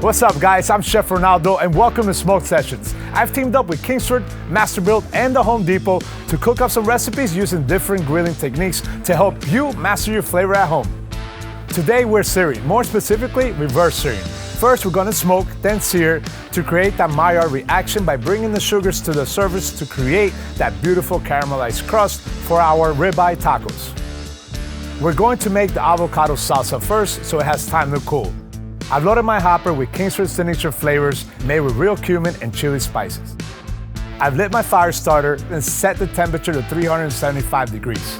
What's up guys, I'm Chef Ronaldo and welcome to Smoke Sessions. I've teamed up with Kingsford, Masterbuilt, and the Home Depot to cook up some recipes using different grilling techniques to help you master your flavor at home. Today we're searing, more specifically reverse searing. First we're gonna smoke, then sear to create that Maillard reaction by bringing the sugars to the surface to create that beautiful caramelized crust for our ribeye tacos. We're going to make the avocado salsa first so it has time to cool. I've loaded my hopper with Kingsford signature flavors made with real cumin and chili spices. I've lit my fire starter and set the temperature to 375 degrees.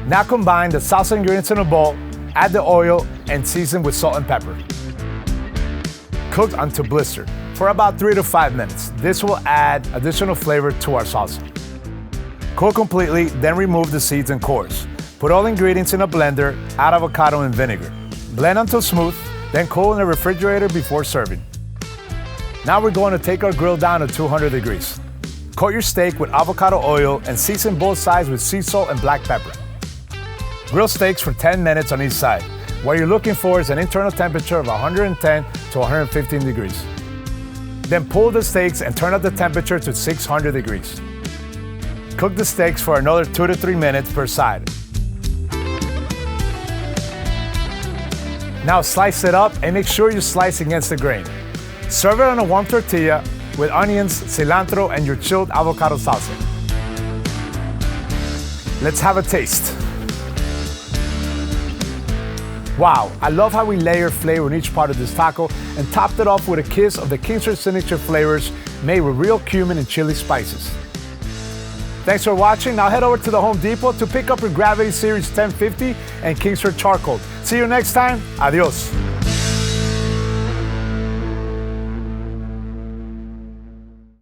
Now combine the salsa ingredients in a bowl, add the oil, and season with salt and pepper. Cook until blistered for about 3 to 5 minutes. This will add additional flavor to our salsa. Cook completely, then remove the seeds and cores. Put all ingredients in a blender, add avocado and vinegar. Blend until smooth, then cool in the refrigerator before serving. Now we're going to take our grill down to 200 degrees. Coat your steak with avocado oil and season both sides with sea salt and black pepper. Grill steaks for 10 minutes on each side. What you're looking for is an internal temperature of 110 to 115 degrees. Then pull the steaks and turn up the temperature to 600 degrees. Cook the steaks for another 2 to 3 minutes per side. Now slice it up and make sure you slice against the grain. Serve it on a warm tortilla with onions, cilantro, and your chilled avocado salsa. Let's have a taste. Wow, I love how we layer flavor in each part of this taco and topped it off with a kiss of the Kingsford signature flavors made with real cumin and chili spices. Thanks for watching. Now head over to the Home Depot to pick up your Gravity Series 1050 and Kingsford Charcoal. See you next time. Adios.